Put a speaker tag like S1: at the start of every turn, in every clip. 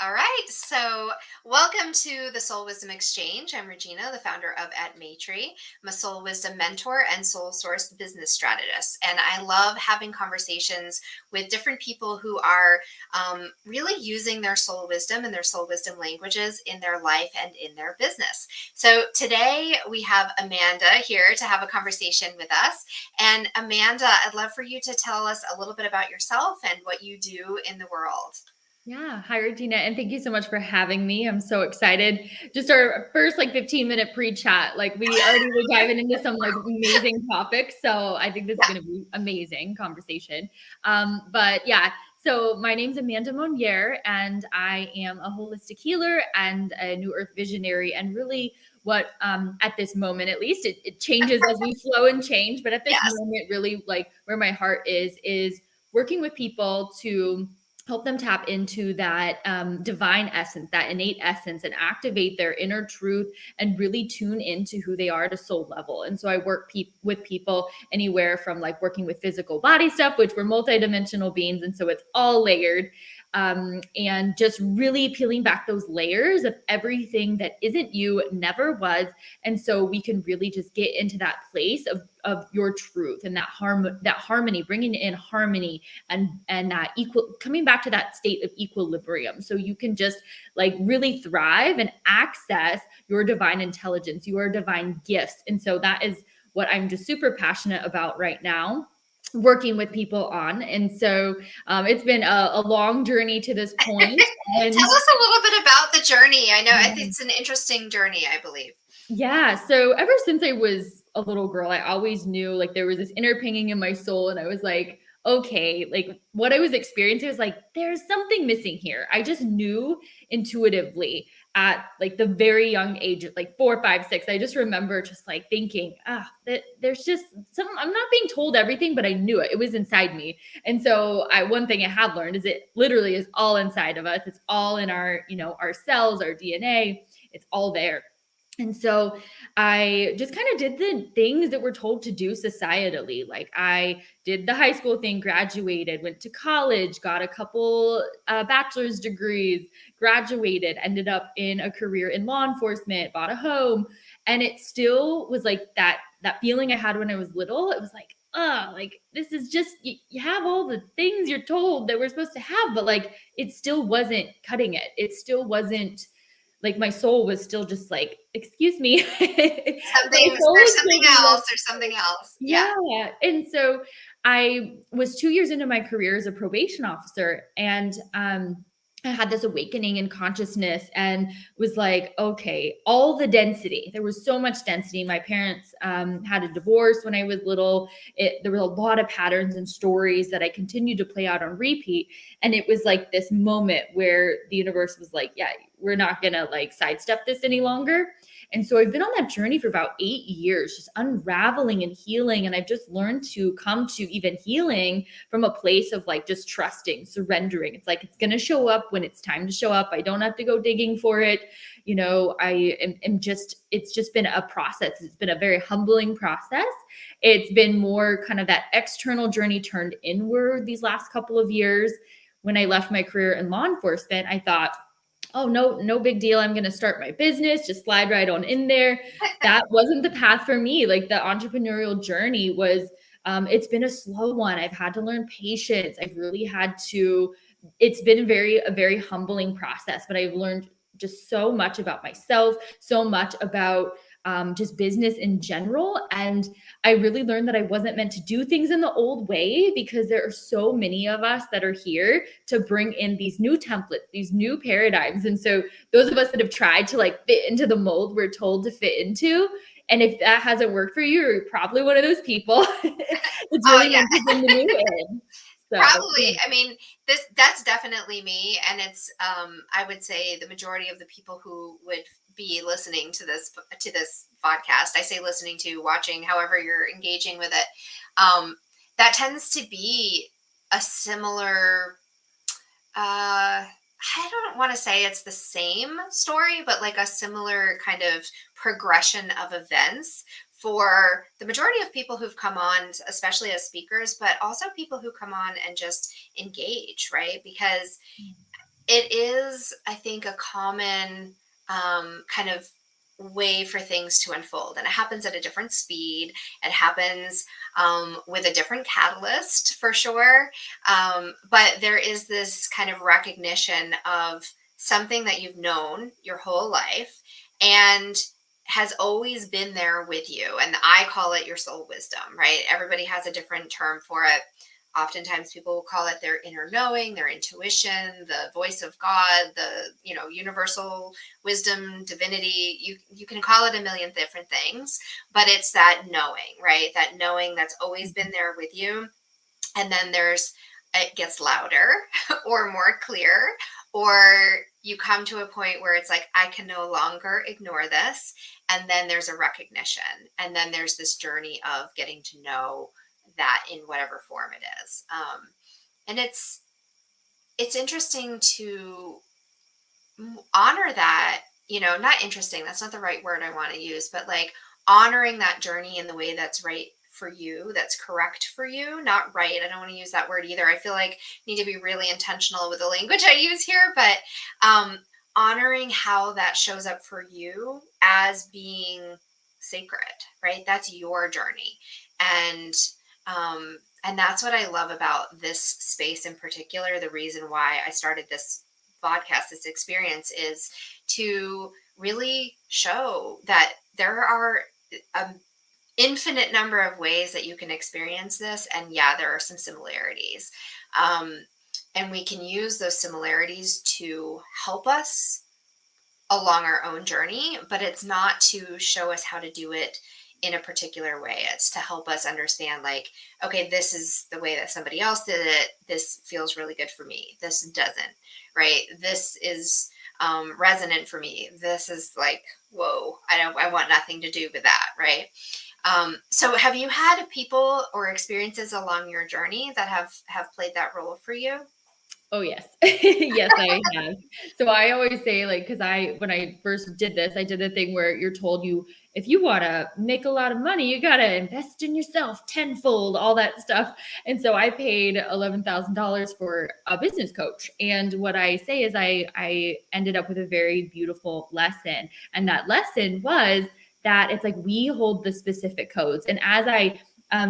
S1: All right. So, welcome to the Soul Wisdom Exchange. I'm Regina, the founder of At Matry. I'm a soul wisdom mentor and soul source business strategist. And I love having conversations with different people who are really using their soul wisdom and their soul wisdom languages in their life and in their business. So, today we have Amanda here to have a conversation with us. And Amanda, I'd love for you to tell us a little bit about yourself and what you do in the world.
S2: Yeah. Hi, Regina. And thank you so much for having me. I'm so excited. Just our first 15-minute pre-chat. We already were diving into some amazing topics. So I think this is
S1: Yeah.
S2: going to be amazing conversation. But yeah, so my name's Amanda Monnier, and I am a holistic healer and a New Earth visionary. And really what at this moment, at least it changes as we flow and change. But at this
S1: Yes.
S2: moment, really where my heart is working with people to help them tap into that divine essence, that innate essence, and activate their inner truth and really tune into who they are at a soul level. And so I work with people anywhere from working with physical body stuff, which we're multidimensional beings. And so it's all layered. And just really peeling back those layers of everything that isn't you, never was. And so we can really just get into that place of your truth and that harmony, bringing in harmony and that coming back to that state of equilibrium, so you can just really thrive and access your divine intelligence, your divine gifts. And so that is what I'm just super passionate about right now, working with people on. And so it's been a long journey to this point. And
S1: Tell us a little bit about the journey. I know it's an interesting journey, I believe.
S2: yeah. So ever since I was a little girl, I always knew there was this inner pinging in my soul. And I was like, okay, what I was experiencing was there's something missing here. I just knew intuitively at the very young age of 4, 5, 6. I just remember just thinking, that there's just something. I'm not being told everything, but I knew it. It was inside me. And so one thing I have learned is it literally is all inside of us. It's all in our, our cells, our DNA. It's all there. And so I just kind of did the things that we're told to do societally. I did the high school thing, graduated, went to college, got a couple bachelor's degrees, graduated, ended up in a career in law enforcement, bought a home. And it still was that feeling I had when I was little. It was this is just, you have all the things you're told that we're supposed to have, but it still wasn't cutting it. It still wasn't my soul was still just excuse me. My soul
S1: There's
S2: was
S1: something
S2: still
S1: else. There's something else. Yeah.
S2: yeah. And so I was 2 years into my career as a probation officer, and I had this awakening in consciousness and was okay, all the density. There was so much density. My parents had a divorce when I was little. There was a lot of patterns and stories that I continued to play out on repeat. And it was this moment where the universe was yeah, we're not going to sidestep this any longer. And so I've been on that journey for about 8 years, just unraveling and healing. And I've just learned to come to even healing from a place of just trusting, surrendering. It's it's going to show up when it's time to show up. I don't have to go digging for it. It's just been a process. It's been a very humbling process. It's been more kind of that external journey turned inward these last couple of years. When I left my career in law enforcement, I thought, oh, no big deal. I'm going to start my business, just slide right on in there. That wasn't the path for me. The entrepreneurial journey was, it's been a slow one. I've had to learn patience. I've really had to, it's been a very humbling process, but I've learned just so much about myself, so much about just business in general. And I really learned that I wasn't meant to do things in the old way, because there are so many of us that are here to bring in these new templates, these new paradigms. And so those of us that have tried to fit into the mold we're told to fit into, and if that hasn't worked for you, you're probably one of those people. It's
S1: Oh,
S2: really
S1: yeah.
S2: meant to bring the new in. So
S1: Probably. I mean, that's definitely me. And it's, I would say the majority of the people who would be listening to this podcast, I say listening to, watching, however you're engaging with it, that tends to be a similar, I don't want to say it's the same story, but a similar kind of progression of events for the majority of people who've come on, especially as speakers, but also people who come on and just engage, right? Because it is, I think, a common kind of way for things to unfold. And it happens at a different speed. It happens with a different catalyst for sure. But there is this kind of recognition of something that you've known your whole life and has always been there with you. And I call it your soul wisdom, right? Everybody has a different term for it. Oftentimes people will call it their inner knowing, their intuition, the voice of God, the, universal wisdom, divinity. You can call it a million different things, but it's that knowing, right? That knowing that's always been there with you. And then it gets louder or more clear, or you come to a point where it's like, I can no longer ignore this. And then there's a recognition. And then there's this journey of getting to know that in whatever form it is. And it's interesting to honor that, not interesting, that's not the right word I want to use, but like honoring that journey in the way that's right for you, that's correct for you, not right. I don't want to use that word either. I feel like I need to be really intentional with the language I use here, but honoring how that shows up for you as being sacred, right? That's your journey. And that's what I love about this space in particular. The reason why I started this podcast, this experience, is to really show that there are an infinite number of ways that you can experience this. And yeah, there are some similarities. And we can use those similarities to help us along our own journey, but it's not to show us how to do it in a particular way. It's to help us understand, like, okay, this is the way that somebody else did it. This feels really good for me. This doesn't, right? This is resonant for me. This is like, whoa, I want nothing to do with that, right? So have you had people or experiences along your journey that have played that role for you?
S2: Oh, yes. Yes, I have. So I always say, like, because when I first did this, I did the thing where you're told if you want to make a lot of money, you got to invest in yourself tenfold, all that stuff. And so I paid $11,000 for a business coach. And what I say is I ended up with a very beautiful lesson. And that lesson was that it's like we hold the specific codes. And as I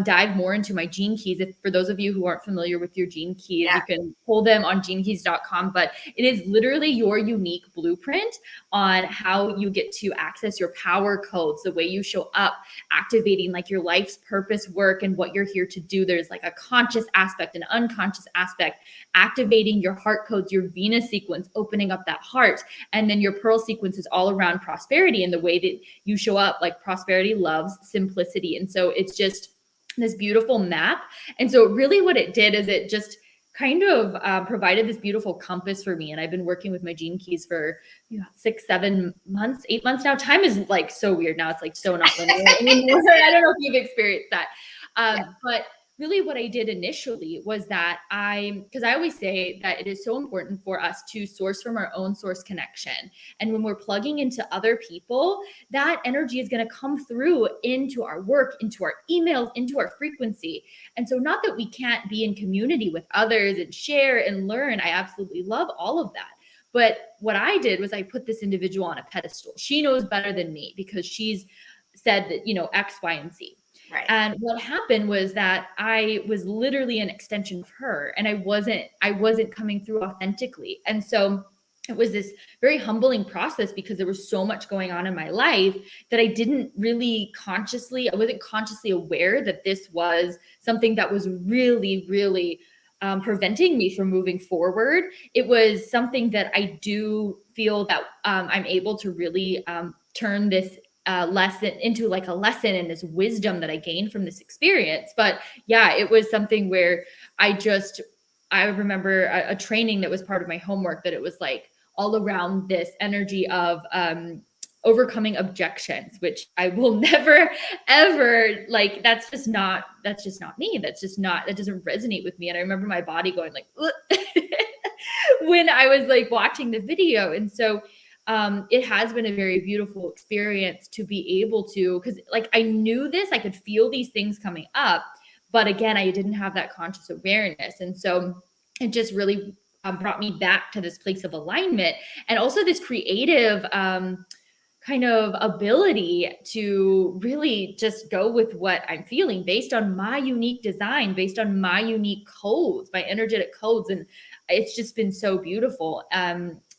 S2: dive more into my gene keys. For those of you who aren't familiar with your gene keys, you can pull them on genekeys.com, but it is literally your unique blueprint on how you get to access your power codes, the way you show up, activating like your life's purpose work and what you're here to do. There's like a conscious aspect, an unconscious aspect, activating your heart codes, your Venus sequence, opening up that heart. And then your pearl sequence is all around prosperity and the way that you show up. Like prosperity loves simplicity. And so it's just this beautiful map. And so really what it did is it just kind of provided this beautiful compass for me. And I've been working with my gene keys for 6, 7 months, 8 months now. Time is like so weird now. It's like so not linear anymore. I don't know if you've experienced that. But really what I did initially was that because I always say that it is so important for us to source from our own source connection. And when we're plugging into other people, that energy is going to come through into our work, into our emails, into our frequency. And so not that we can't be in community with others and share and learn. I absolutely love all of that. But what I did was I put this individual on a pedestal. She knows better than me because she's said that, X, Y, and Z.
S1: Right.
S2: And what happened was that I was literally an extension of her, and I wasn't coming through authentically. And so it was this very humbling process because there was so much going on in my life that I wasn't consciously aware that this was something that was really, really preventing me from moving forward. It was something that I do feel that I'm able to really turn this lesson into like a lesson and this wisdom that I gained from this experience. But yeah, it was something where I remember a training that was part of my homework, that it was like all around this energy of overcoming objections, which I will never, ever, like, that's just not me. That doesn't resonate with me. And I remember my body going like, when I was like watching the video. And so it has been a very beautiful experience to be able to, because like I knew this, I could feel these things coming up, but again, I didn't have that conscious awareness. And so it just really brought me back to this place of alignment, and also this creative kind of ability to really just go with what I'm feeling based on my unique design, based on my unique codes, my energetic codes. And it's just been so beautiful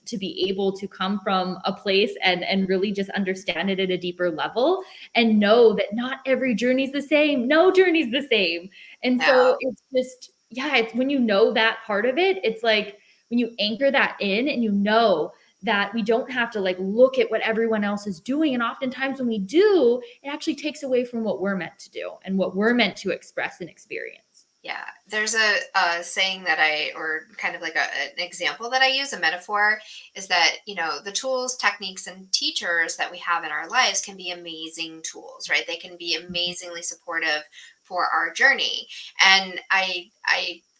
S2: to be able to come from a place and really just understand it at a deeper level, and know that not every journey is the same. No journey is the same. And
S1: Yeah.
S2: so it's just, yeah, it's when you know that part of it, it's like when you anchor that in and you know that we don't have to like look at what everyone else is doing. And oftentimes when we do, it actually takes away from what we're meant to do and what we're meant to express and experience.
S1: Yeah, there's a saying that or kind of like an example that I use, a metaphor, is that, the tools, techniques, and teachers that we have in our lives can be amazing tools, right? They can be amazingly supportive for our journey. And I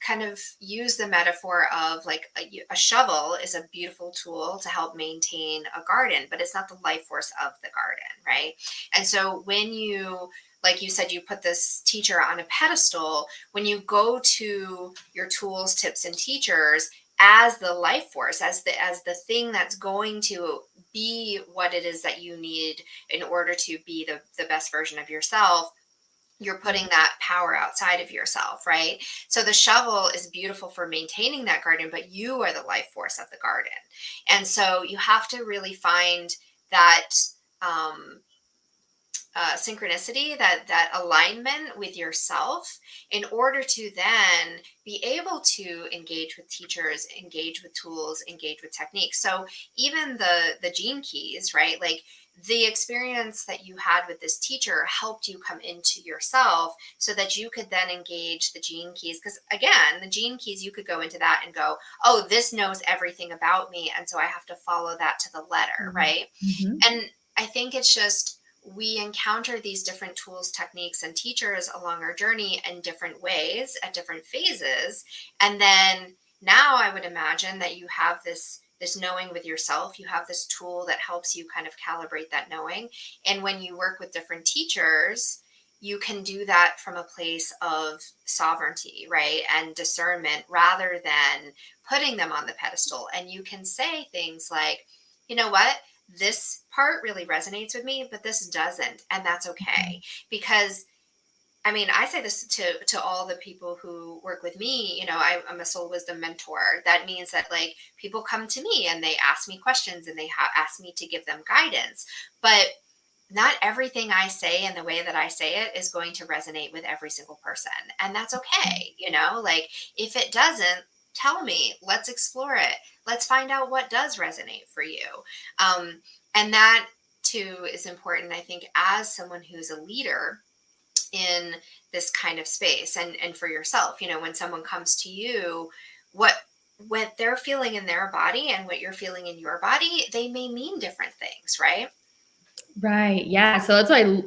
S1: kind of use the metaphor of like a shovel is a beautiful tool to help maintain a garden, but it's not the life force of the garden, right? And so when you, like you said, you put this teacher on a pedestal, when you go to your tools, tips, and teachers as the life force, as the thing that's going to be what it is that you need in order to be the best version of yourself, you're putting that power outside of yourself, right? So the shovel is beautiful for maintaining that garden, but you are the life force of the garden. And so you have to really find that um, synchronicity, that alignment with yourself, in order to then be able to engage with teachers, engage with tools, engage with techniques. So even the gene keys, right? Like the experience that you had with this teacher helped you come into yourself so that you could then engage the gene keys. Because again, the gene keys, you could go into that and go, oh, this knows everything about me, and so I have to follow that to the letter, right?
S2: Mm-hmm.
S1: And I think it's just, we encounter these different tools, techniques, and teachers along our journey in different ways at different phases. And then now I would imagine that you have this knowing with yourself. You have this tool that helps you kind of calibrate that knowing. And when you work with different teachers, you can do that from a place of sovereignty, right? And discernment, rather than putting them on the pedestal. And you can say things like, you know what? This part really resonates with me, but this doesn't. And that's okay. Because I mean, I say this to all the people who work with me. I'm a soul wisdom mentor. That means that like people come to me and they ask me questions, and they ask me to give them guidance. But not everything I say and the way that I say it is going to resonate with every single person. And that's okay. Like if it doesn't, tell me, let's explore it. Let's find out what does resonate for you. And that too is important, I think, as someone who's a leader in this kind of space, and for yourself, when someone comes to you, what they're feeling in their body and what you're feeling in your body, they may mean different things, right?
S2: Right. Yeah. So that's why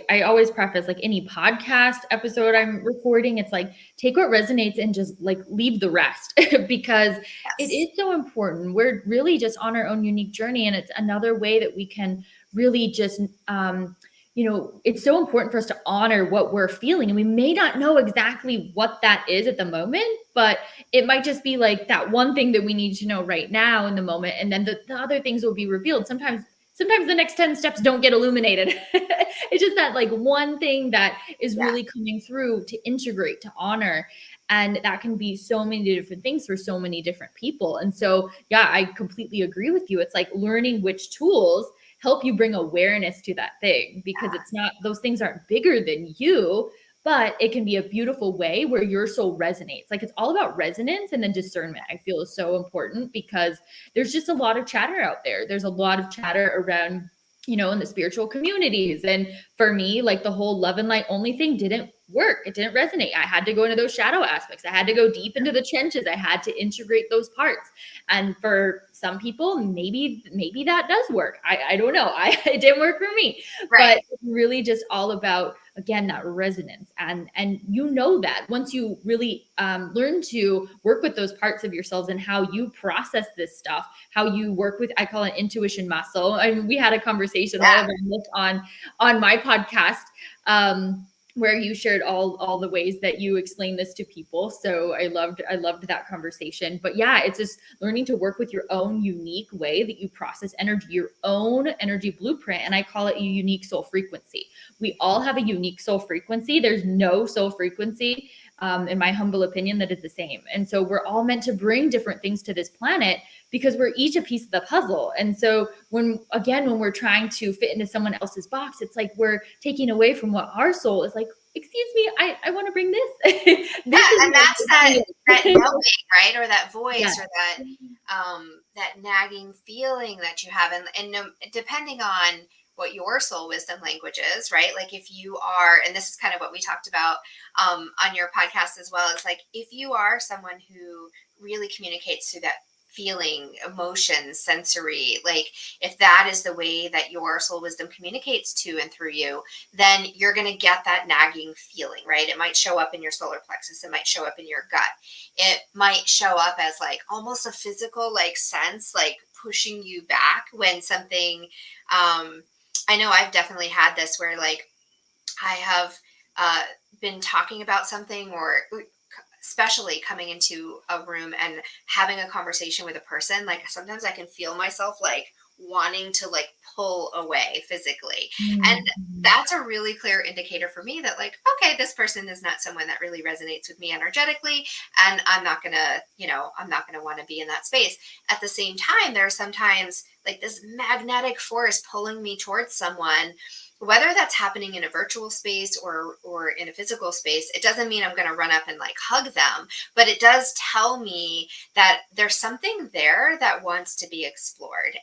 S2: I always preface like any podcast episode I'm recording, it's like take what resonates and just like leave the rest because it
S1: Yes.
S2: is so important. We're really just on our own unique journey, and it's another way that we can really just it's so important for us to honor what we're feeling. And we may not know exactly what that is at the moment, but it might just be like that one thing that we need to know right now in the moment. And then the other things will be revealed. Sometimes the next 10 steps don't get illuminated. It's just that like one thing that is
S1: Yeah.
S2: really coming through to integrate, to honor. And that can be so many different things for so many different people. And so, yeah, I completely agree with you. It's like learning which tools help you bring awareness to that thing, because it's not, those things aren't bigger than you, but it can be a beautiful way where your soul resonates. Like it's all about resonance, and then discernment, I feel, is so important, because there's just a lot of chatter out there. There's a lot of chatter around, in the spiritual communities. And for me, like the whole love and light only thing didn't work. It didn't resonate. I had to go into those shadow aspects. I had to go deep into the trenches. I had to integrate those parts. And for some people, maybe that does work. I don't know. It didn't work for me.
S1: Right.
S2: But it's really just all about, again, that resonance. And that once you really learn to work with those parts of yourselves and how you process this stuff, how you work with, I call it intuition muscle. And we had a conversation, all
S1: Yeah.
S2: of them on my podcast, where you shared all the ways that you explain this to people. So I loved that conversation. But yeah, it's just learning to work with your own unique way that you process energy, your own energy blueprint. And I call it a unique soul frequency. We all have a unique soul frequency. There's no soul frequency, in my humble opinion, that is the same. And so we're all meant to bring different things to this planet because we're each a piece of the puzzle. And so when we're trying to fit into someone else's box, it's like we're taking away from what our soul is like. Excuse me, I want to bring this. This
S1: Yeah,
S2: is
S1: and that's that knowing, right? Or that
S2: yeah.
S1: voice, or that nagging feeling that you have, and no, depending on what your soul wisdom language is, right? Like if you are, and this is kind of what we talked about on your podcast as well. It's like if you are someone who really communicates through that feeling, emotion, sensory, like if that is the way that your soul wisdom communicates to and through you, then you're going to get that nagging feeling, right? It might show up in your solar plexus. It might show up in your gut. It might show up as like almost a physical like sense, like pushing you back when something, I know I've definitely had this where like I have uh, been talking about something, or especially coming into a room and having a conversation with a person, like sometimes I can feel myself like wanting to like pull away physically. And
S2: Mhm.
S1: that's a really clear indicator for me that like, okay, this person is not someone that really resonates with me energetically, and I'm not gonna, I'm not gonna want to be in that space. At the same time, there are sometimes like this magnetic force pulling me towards someone, whether that's happening in a virtual space or in a physical space. It doesn't mean I'm going to run up and like hug them, but it does tell me that there's something there that wants to be explored.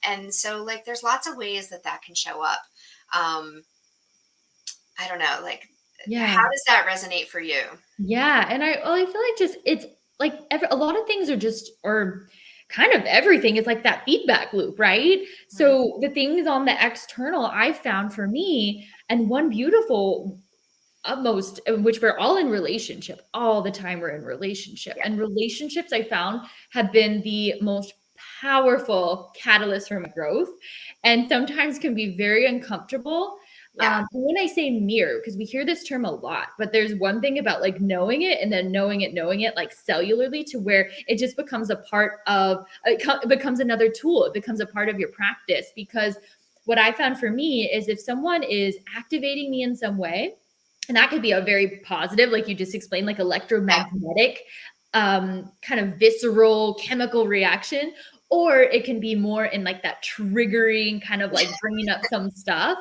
S1: And so like there's lots of ways that that can show up. um I don't know, like how
S2: Yeah.
S1: does that resonate for you?
S2: Yeah, and I feel like just it's like a lot of things are just or kind of everything is like that feedback loop, right?
S1: Mhm.
S2: So the things on the external I found for me, and one beautiful utmost in which we're all in relationship all the time, we're in relationship,
S1: Yeah.
S2: and relationships I found have been the most powerful catalyst for my growth, and sometimes can be very uncomfortable.
S1: Yeah.
S2: When I say mirror, because we hear this term a lot, but there's one thing about like knowing it and then knowing it like cellularly, to where it just becomes a part of it becomes another tool, it becomes a part of your practice. Because what I found for me is if someone is activating me in some way, and that could be a very positive, like you just explained, like
S1: Yeah.
S2: electromagnetic, kind of visceral chemical reaction, or it can be more in like that triggering kind of like bringing up some stuff.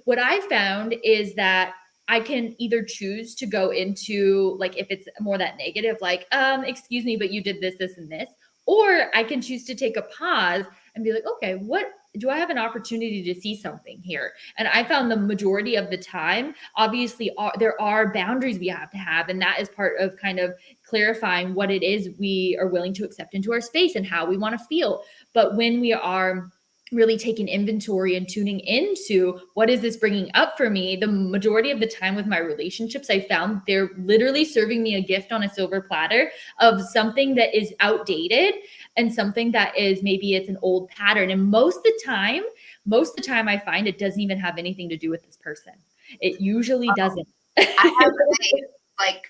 S2: What I found is that I can either choose to go into like, if it's more that negative, like, excuse me, but you did this and this, or I can choose to take a pause and be like, okay, what do I have an opportunity to see something here? And I found the majority of the time, obviously, there are boundaries we have to have. And that is part of kind of clarifying what it is we are willing to accept into our space and how we want to feel. But when we are really taking inventory and tuning into what is this bringing up for me, the majority of the time with my relationships, I found they're literally serving me a gift on a silver platter of something that is outdated and something that is, maybe it's an old pattern. And most of the time I find it doesn't even have anything to do with this person. It usually doesn't.
S1: I have a like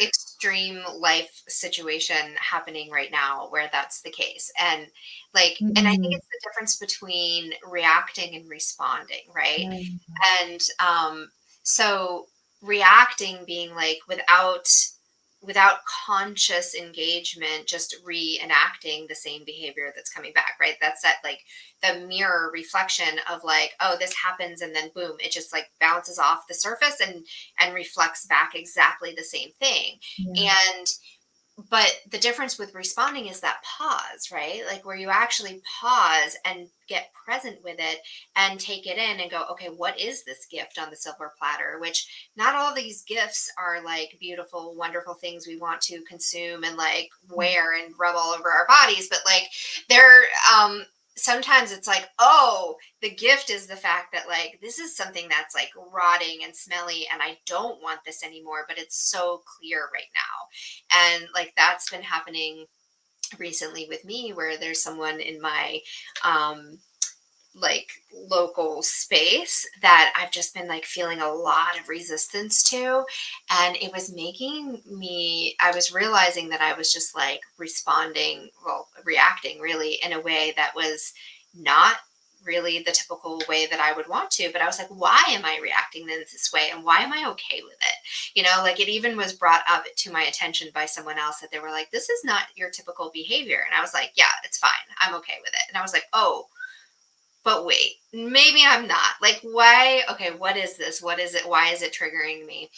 S1: extreme life situation happening right now where that's the case. And I think
S2: Mhm.
S1: it's the difference between reacting and responding, right?
S2: Yeah.
S1: And so reacting being like without conscious engagement, just reenacting the same behavior that's coming back, right? That's that like the mirror reflection of like, oh, this happens, and then boom, it just like bounces off the surface and reflects back exactly the same thing.
S2: Yeah.
S1: And but the difference with responding is that pause, right? Like where you actually pause and get present with it and take it in and go, okay, what is this gift on the silver platter? Which not all these gifts are like beautiful, wonderful things we want to consume and like wear and rub all over our bodies, but like they're sometimes it's like, oh, the gift is the fact that like this is something that's like rotting and smelly and I don't want this anymore, but it's so clear right now. And like that's been happening recently with me, where there's someone in my um like local space that I've just been like feeling a lot of resistance to. And it was making me, I was realizing that I was just like responding, well, reacting really in a way that was not really the typical way that I would want to. But I was like, why am I reacting in this way? And why am I okay with it? You know, like it even was brought up to my attention by someone else that they were like, this is not your typical behavior. And I was like, yeah, it's fine. I'm okay with it. And I was like, oh, but wait, maybe I'm not. Like, why? Okay, what is this? What is it? Why is it triggering me?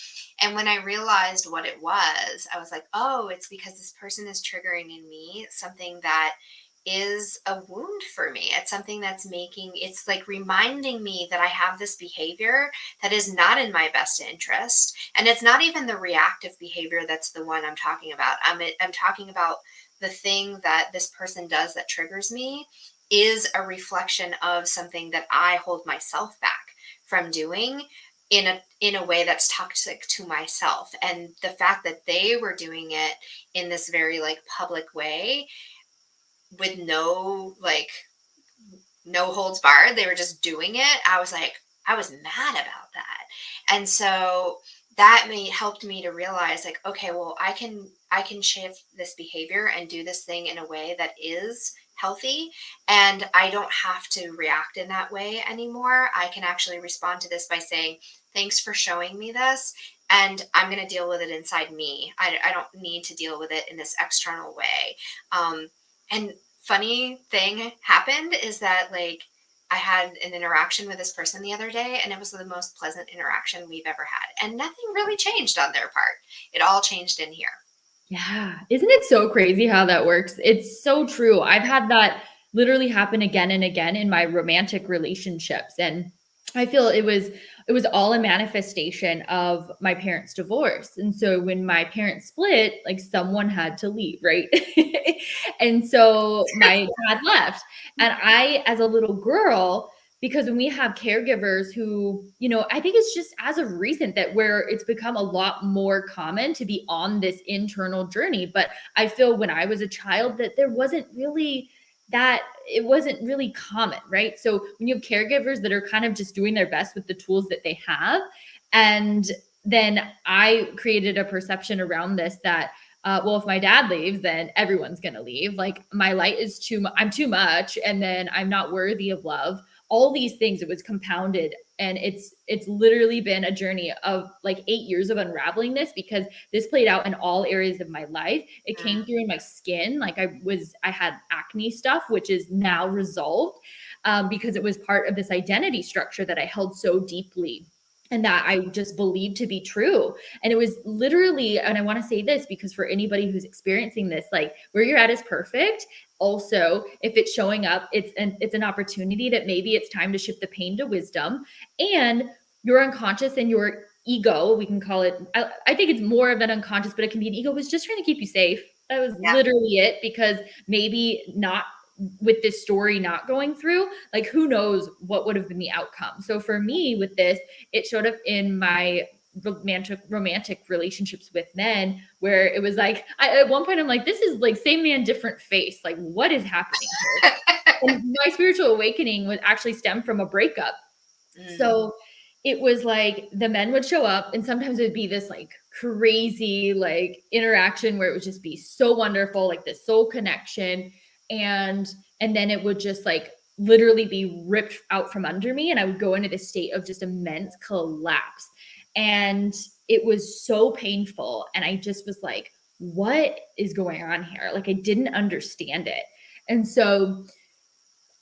S1: And when I realized what it was, I was like, oh, it's because this person is triggering in me something that is a wound for me. It's something that's making, it's like reminding me that I have this behavior that is not in my best interest. And it's not even the reactive behavior that's the one I'm talking about. I'm talking about the thing that this person does that triggers me is a reflection of something that I hold myself back from doing in a way that's toxic to myself. And the fact that they were doing it in this very like public way with no like no holds barred, they were just doing it. I was like, I was mad about that. And so that helped me to realize like, okay, well, I can shift this behavior and do this thing in a way that is healthy, and I don't have to react in that way anymore. I can actually respond to this by saying, thanks for showing me this, and I'm going to deal with it inside me. I don't need to deal with it in this external way. And funny thing happened is that like I had an interaction with this person the other day, and it was the most pleasant interaction we've ever had. And nothing really changed on their part. It all changed in here.
S2: Yeah. Isn't it so crazy how that works? It's so true. I've had that literally happen again and again in my romantic relationships. And I feel it was all a manifestation of my parents' divorce. And so when my parents split, like someone had to leave, right? And so my dad left. And I, as a little girl, because when we have caregivers who, I think it's just as of recent that where it's become a lot more common to be on this internal journey. But I feel when I was a child that there wasn't really that it wasn't really common, right? So when you have caregivers that are kind of just doing their best with the tools that they have, and then I created a perception around this that well, if my dad leaves, then everyone's going to leave. Like my light is I'm too much, and then I'm not worthy of love. All these things, it was compounded, and it's literally been a journey of like 8 years of unraveling this, because this played out in all areas of my life. It came through in my skin. Like I had acne stuff, which is now resolved, because it was part of this identity structure that I held so deeply and that I just believed to be true. And it was literally, and I want to say this because for anybody who's experiencing this, like where you're at is perfect. Also, if it's showing up, it's an opportunity that maybe it's time to shift the pain to wisdom. And your unconscious and your ego, we can call it, I think it's more of an unconscious, but it can be an ego, was just trying to keep you safe. That was
S1: Yeah.
S2: literally it, because maybe not with this story not going through, like who knows what would have been the outcome. So for me with this, it showed up in my romantic relationships with men, where it was like at one point I'm like, this is like same man different face, like what is happening here? And my spiritual awakening would actually stem from a breakup. So it was like the men would show up, and sometimes it would be this like crazy like interaction where it would just be so wonderful, like this soul connection. And then it would just like literally be ripped out from under me, and I would go into this state of just immense collapse. And it was so painful. And I just was like, what is going on here? Like I didn't understand it. And so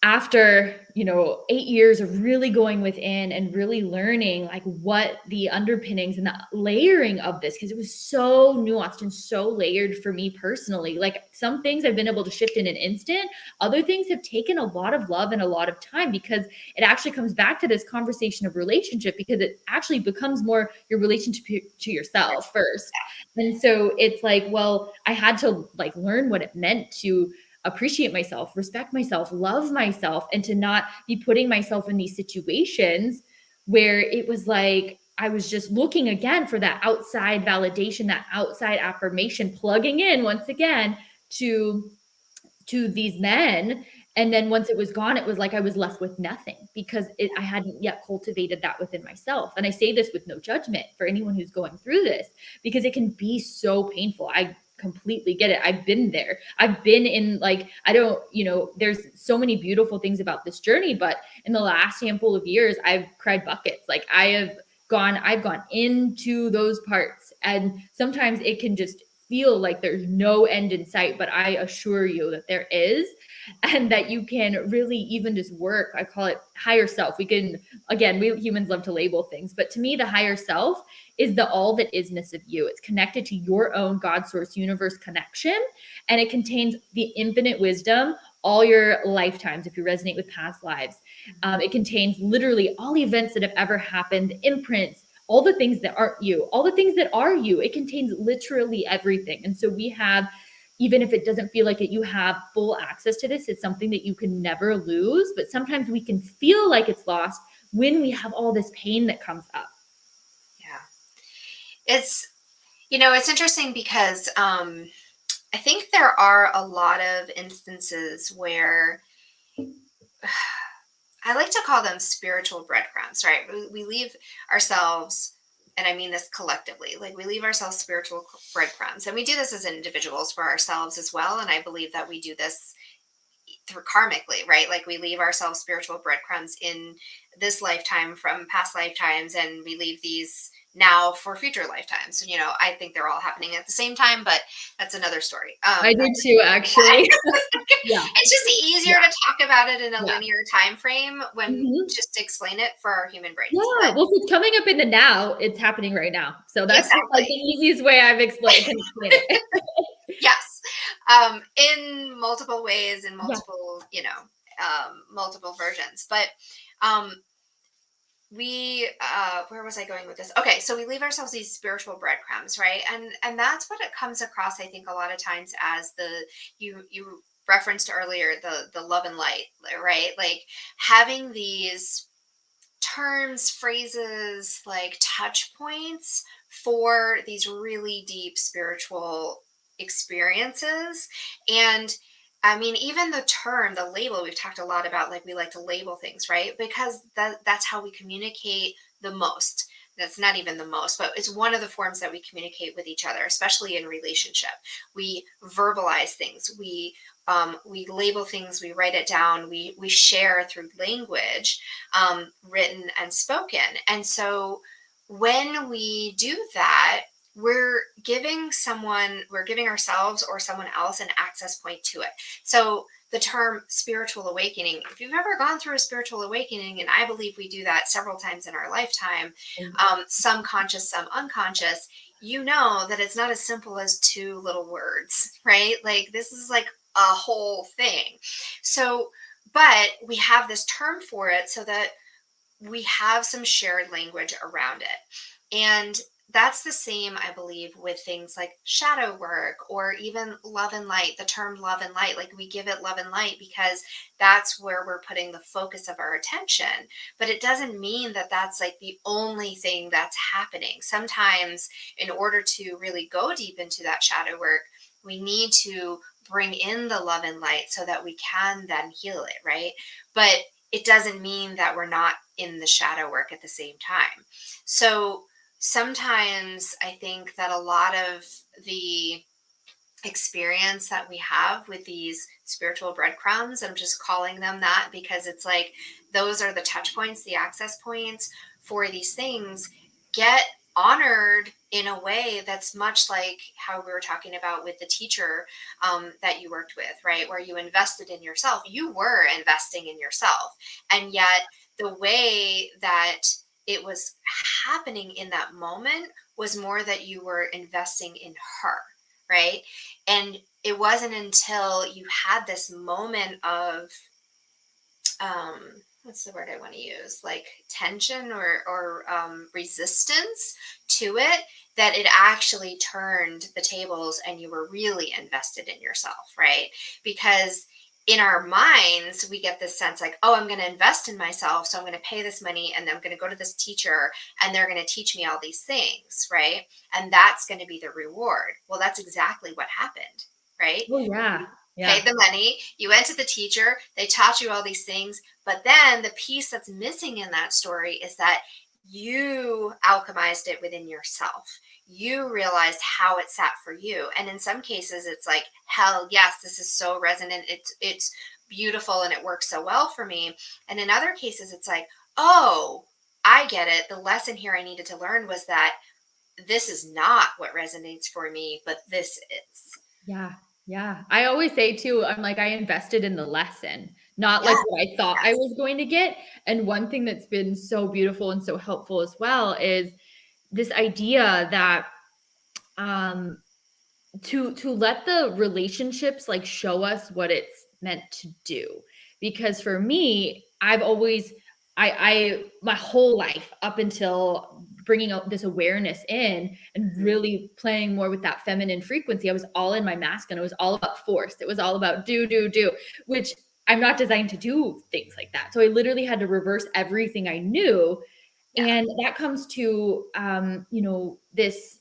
S2: after 8 years of really going within and really learning like what the underpinnings and the layering of this, because it was so nuanced and so layered for me personally, like some things I've been able to shift in an instant, other things have taken a lot of love and a lot of time, because it actually comes back to this conversation of relationship, because it actually becomes more your relationship to yourself first. And so it's like, well, I had to like learn what it meant to appreciate myself, respect myself, love myself, and to not be putting myself in these situations where it was like I was just looking again for that outside validation, that outside affirmation, plugging in once again to these men. And then once it was gone, it was like I was left with nothing because I hadn't yet cultivated that within myself. And I say this with no judgment for anyone who's going through this, because it can be so painful. I completely get it. I've been there. I've been in, like, I don't, there's so many beautiful things about this journey, but in the last handful of years, I've cried buckets. Like I've gone into those parts, and sometimes it can just feel like there's no end in sight, but I assure you that there is, and that you can really even just work. I call it higher self. We can, again, we humans love to label things, but to me, the higher self is the all that isness of you. It's connected to your own God source universe connection, and it contains the infinite wisdom, all your lifetimes, if you resonate with past lives. It contains literally all events that have ever happened, imprints, all the things that aren't you, all the things that are you. It contains literally everything. And so we have, even if it doesn't feel like it, you have full access to this. It's something that you can never lose, but sometimes we can feel like it's lost when we have all this pain that comes up.
S1: Yeah. It's interesting because I think there are a lot of instances where I like to call them spiritual breadcrumbs, right? We leave ourselves, and I mean this collectively, like we leave ourselves spiritual breadcrumbs. And we do this as individuals for ourselves as well. And I believe that we do this through karmically, right? Like we leave ourselves spiritual breadcrumbs in this lifetime from past lifetimes, and we leave these now for future lifetimes. I think they're all happening at the same time, but that's another story.
S2: I do too, actually. Yeah.
S1: It's just easier to talk about it in a
S2: Yeah.
S1: linear time frame when
S2: Mhm.
S1: just to explain it for our human brains.
S2: Yeah.
S1: But
S2: Well, if it's coming up in the now, it's happening right now. So that's like the
S1: exactly.
S2: easiest way can explain it.
S1: Yes. In multiple ways, in
S2: Yeah.
S1: multiple versions. But um, where was I going with this? Okay, so we leave ourselves these spiritual breadcrumbs, right? And that's what it comes across, I think, a lot of times as you referenced earlier, the love and light, right? Like having these terms, phrases, like touch points for these really deep spiritual experiences. And I mean, even the term, the label, we've talked a lot about, like we like to label things, right? Because that's how we communicate the most. That's not even the most, but it's one of the forms that we communicate with each other, especially in relationship. We verbalize things. We label things. We write it down. We share through language, written and spoken. And so when we do that, we're giving ourselves or someone else an access point to it. So the term spiritual awakening, if you've ever gone through a spiritual awakening, and I believe we do that several times in our lifetime, some conscious, some unconscious, you know that it's not as simple as two little words, right? Like this is like a whole thing. So, but we have this term for it so that we have some shared language around it. And that's the same, I believe, with things like shadow work or even love and light. The term love and light, like we give it love and light because that's where we're putting the focus of our attention. But it doesn't mean that that's like the only thing that's happening. Sometimes, in order to really go deep into that shadow work, we need to bring in the love and light so that we can then heal it, right? But it doesn't mean that we're not in the shadow work at the same time. So sometimes I think that a lot of the experience that we have with these spiritual breadcrumbs, I'm just calling them that because it's like those are the touch points, the access points for these things, get honored in a way that's much like how we were talking about with the teacher that you worked with, right? Where you invested in yourself. You were investing in yourself. And yet, the way that it was happening in that moment was more that you were investing in her, right? And it wasn't until you had this moment of um what's the word I want to use, like tension or resistance to it, that it actually turned the tables and you were really invested in yourself, right? Because in our minds we get this sense like, oh, I'm going to invest in myself, so I'm going to pay this money and I'm going to go to this teacher and they're going to teach me all these things, right? And that's going to be the reward. Well, that's exactly what happened, right?
S2: Oh, yeah. Yeah.
S1: paid the money, you went to the teacher, they taught you all these things, but then the piece that's missing in that story is that you alchemized it within yourself. You realized how it sat for you. And in some cases it's like, hell yes, this is so resonant. It's beautiful and it works so well for me. And in other cases it's like, oh, I get it. The lesson here I needed to learn was that this is not what resonates for me, but this is.
S2: Yeah. Yeah. I always say too, I'm like, I invested in the lesson, not like
S1: Yes,
S2: what I thought I
S1: yes.
S2: was going to get. And one thing that's been so beautiful and so helpful as well is this idea that um to let the relationships like show us what it's meant to do. Because for me, I've always I my whole life up until bringing up this awareness in and
S1: Mhm.
S2: really playing more with that feminine frequency, I was all in my masculine. It was all about force. It was all about do, which I'm not designed to do things like that. So I literally had to reverse everything I knew.
S1: Yeah.
S2: And that comes to this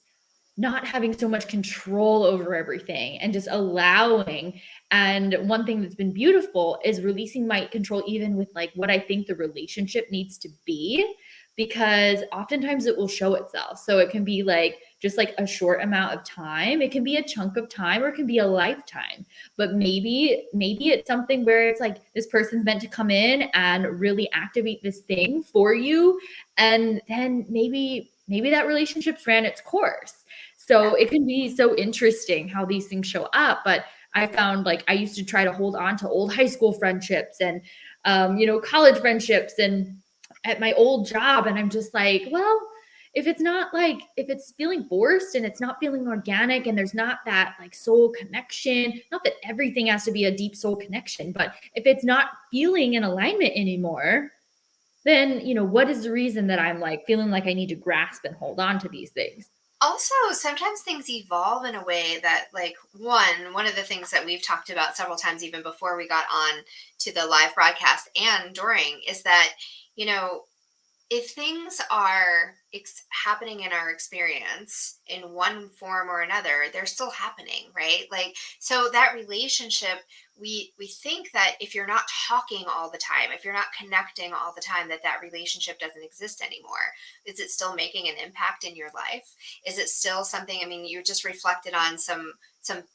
S2: not having so much control over everything and just allowing. And one thing that's been beautiful is releasing my control, even with like what I think the relationship needs to be, because oftentimes it will show itself. So it can be like just like a short amount of time, it can be a chunk of time, or it can be a lifetime. But maybe it's something where it's like this person's meant to come in and really activate this thing for you, and then maybe that relationship's ran its course. So
S1: Yeah.
S2: it can be so interesting how these things show up. But I found like I used to try to hold on to old high school friendships and, college friendships and at my old job. And I'm just like, well, if it's not like, if it's feeling forced and it's not feeling organic and there's not that like soul connection, not that everything has to be a deep soul connection, but if it's not feeling in alignment anymore, then, what is the reason that I'm like feeling like I need to grasp and hold on to these things?
S1: Also, sometimes things evolve in a way that, like, one of the things that we've talked about several times, even before we got on to the live broadcast and during, is that, you know, if things are happening in our experience in one form or another, they're still happening, right? Like, so that relationship, we think that if you're not talking all the time, if you're not connecting all the time, that that relationship doesn't exist anymore. Is it still making an impact in your life? Is it still something? I mean, you just reflected on some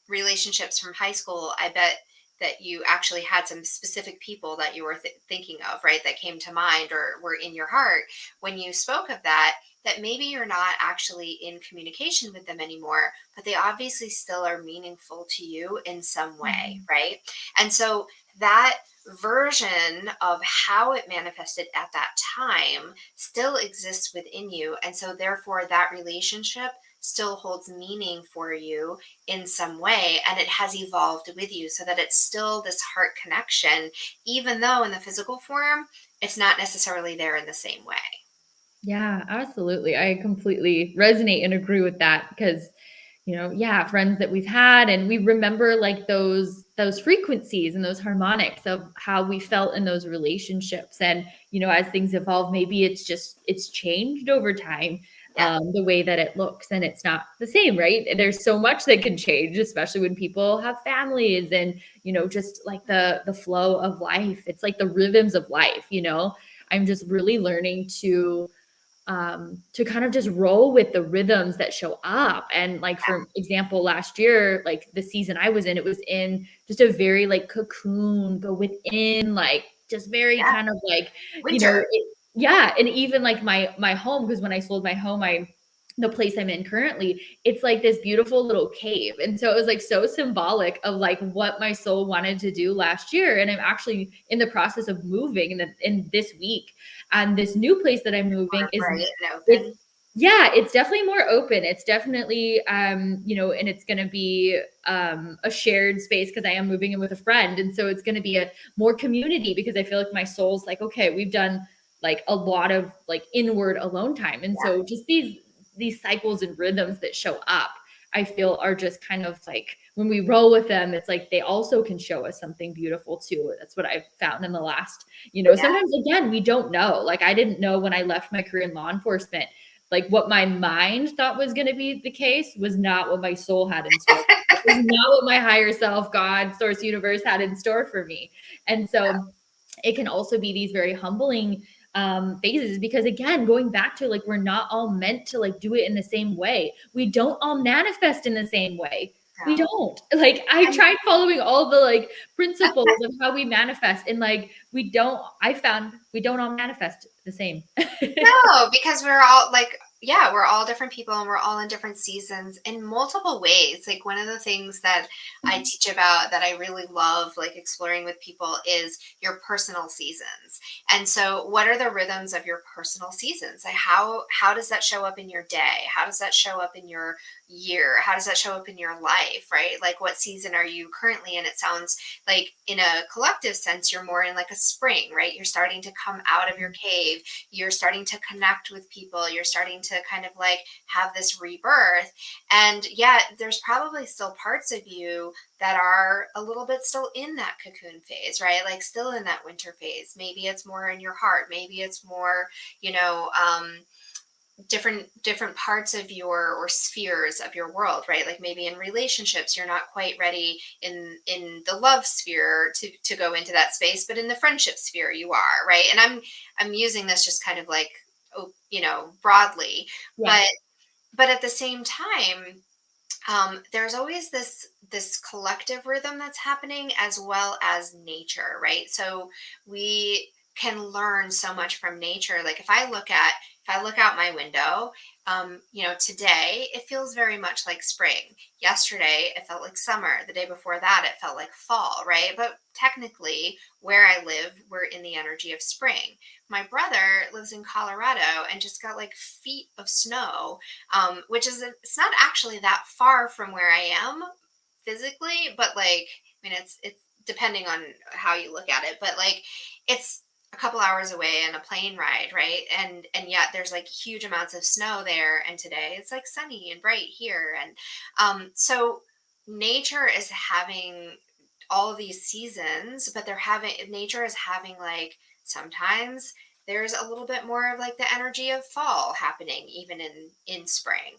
S1: relationships from high school. I bet that you actually had some specific people that you were thinking of, right, that came to mind or were in your heart when you spoke of that, that maybe you're not actually in communication with them anymore, but they obviously still are meaningful to you in some way,
S2: Mhm.
S1: right? And so that version of how it manifested at that time still exists within you. And so, therefore, that relationship still holds meaning for you in some way, and it has evolved with you so that it's still this heart connection, even though in the physical form it's not necessarily there in the same way.
S2: Yeah, absolutely. I completely resonate and agree with that because, yeah, friends that we've had and we remember like those frequencies and those harmonics of how we felt in those relationships. And, as things evolve, maybe it's changed over time,
S1: Yeah.
S2: the way that it looks and it's not the same, right? And there's so much that can change, especially when people have families and, just like the flow of life. It's like the rhythms of life. I'm just really learning to kind of just roll with the rhythms that show up. And like, for example, last year, like the season I was in, it was in just a very like cocoon, go within, like just very
S1: Yeah.
S2: kind of like,
S1: Winter.
S2: yeah. And even like my home, because when I sold my home, the place I'm in currently, it's like this beautiful little cave. And so it was like so symbolic of like what my soul wanted to do last year. And I'm actually in the process of moving in this week. And this new place that I'm moving
S1: More
S2: is
S1: bright and
S2: it's
S1: open.
S2: yeah, it's definitely more open. It's definitely and it's gonna be a shared space because I am moving in with a friend. And so it's gonna be a more community because I feel like my soul's like, okay, we've done like a lot of like inward alone time. And
S1: Yeah.
S2: so just these cycles and rhythms that show up, I feel are just kind of like when we roll with them, it's like they also can show us something beautiful too. That's what I've found in the last,
S1: Yeah.
S2: sometimes again, we don't know. Like I didn't know when I left my career in law enforcement, like what my mind thought was going to be the case was not what my soul had in store. was not what my higher self, God, source, universe had in store for me. And so it can also be these very humbling phases, because again, going back to like, we're not all meant to like do it in the same way. We don't all manifest in the same way. We
S1: No.
S2: don't. Like, I tried following all the like principles of how we manifest, and like I found we don't all manifest the same.
S1: No, because we're all like, yeah, we're all different people and we're all in different seasons in multiple ways. Like one of the things that I teach about that I really love like exploring with people is your personal seasons. And so what are the rhythms of your personal seasons? Like how does that show up in your day? How does that show up in your year? How does that show up in your life, right? Like what season are you currently in? It sounds like in a collective sense you're more in like a spring, right? You're starting to come out of your cave, you're starting to connect with people, you're starting to kind of like have this rebirth. And yet there's probably still parts of you that are a little bit still in that cocoon phase, right? Like still in that winter phase. Maybe it's more in your heart, maybe it's more, you know, different parts of your or spheres of your world, right? Like maybe in relationships you're not quite ready in the love sphere to go into that space, but in the friendship sphere you are, right? And I'm using this just kind of like, oh, you know, broadly,
S2: Yeah.
S1: but at the same time, there's always this collective rhythm that's happening as well as nature, right? So we can learn so much from nature. Like if I look out my window, you know, today it feels very much like spring. Yesterday it felt like summer. The day before that it felt like fall, right? But technically, where I live, we're in the energy of spring. My brother lives in Colorado and just got like feet of snow, which is it's not actually that far from where I am physically, but like I mean it's depending on how you look at it, but like it's a couple hours away and a plane ride, right? And yet there's like huge amounts of snow there, and today it's like sunny and bright here, and so nature is having all of these seasons, but they're having nature is having like sometimes there's a little bit more of like the energy of fall happening even in spring,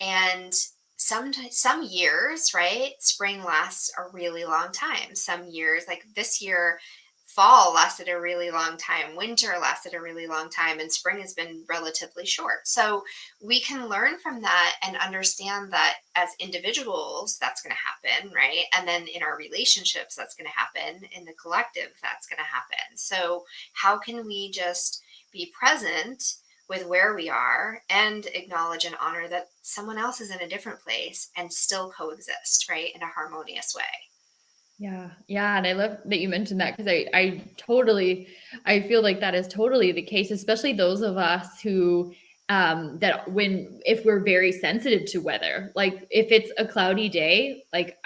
S1: and some years, right, spring lasts a really long time. Some years like this year fall lasted a really long time, winter lasted a really long time, and spring has been relatively short. So we can learn from that and understand that as individuals that's going to happen, right? And then in our relationships that's going to happen, in the collective that's going to happen. So how can we just be present with where we are and acknowledge and honor that someone else is in a different place and still coexist, right, in a harmonious way?
S2: Yeah. Yeah. And I love that you mentioned that, because I feel like that is totally the case, especially those of us who, that if we're very sensitive to weather, like if it's a cloudy day, like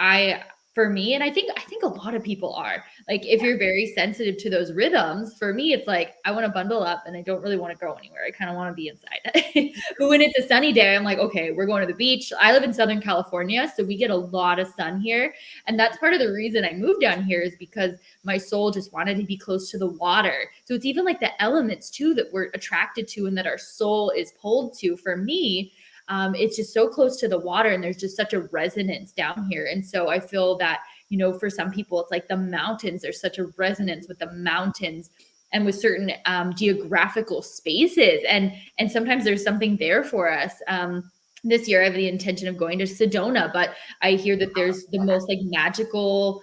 S2: for me, and I think a lot of people are, like, if you're very sensitive to those rhythms, for me, it's like, I want to bundle up and I don't really want to go anywhere. I kind of want to be inside. But when it's a sunny day, I'm like, okay, we're going to the beach. I live in Southern California, so we get a lot of sun here. And that's part of the reason I moved down here, is because my soul just wanted to be close to the water. So it's even like the elements too that we're attracted to and that our soul is pulled to. For me, it's just so close to the water, and there's just such a resonance down here. And so I feel that, you know, for some people, it's like the mountains, there's such a resonance with the mountains and with certain geographical spaces. And sometimes there's something there for us. This year I have the intention of going to Sedona, but I hear that there's the most like magical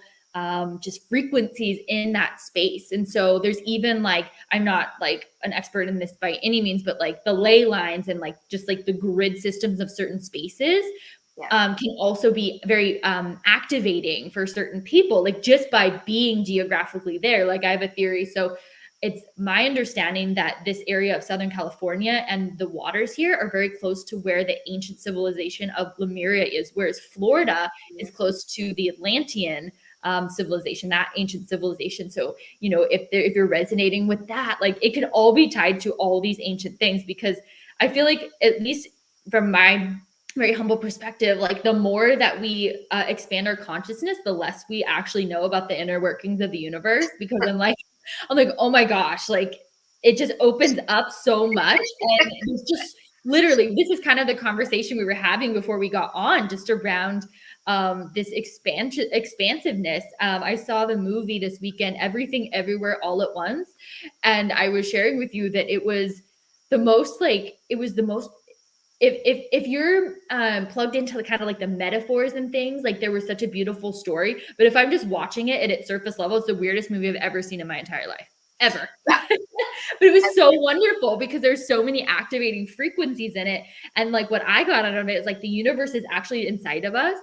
S2: just frequencies in that space. And so there's even like, I'm not like an expert in this by any means, but like the ley lines and like just like the grid systems of certain spaces can also be very activating for certain people, like just by being geographically there. Like I have a theory. So it's my understanding that this area of Southern California and the waters here are very close to where the ancient civilization of Lemuria is, whereas Florida is close to the Atlantean civilization, that ancient civilization. So, you know, if you're resonating with that, like it could all be tied to all these ancient things, because I feel like, at least from my very humble perspective, like the more that we expand our consciousness, the less we actually know about the inner workings of the universe. Because I'm like, oh my gosh, like it just opens up so much. And it's just literally, this is kind of the conversation we were having before we got on, just around this expansiveness. I saw the movie this weekend, Everything Everywhere All at Once, and I was sharing with you that it was the most like it was the most if you're plugged into kind of like the metaphors and things, like there was such a beautiful story. But if I'm just watching it at its surface level, it's the weirdest movie I've ever seen in my entire life, ever.
S1: Yeah.
S2: But it was so wonderful because there's so many activating frequencies in it. And like what I got out of it is like the universe is actually inside of us.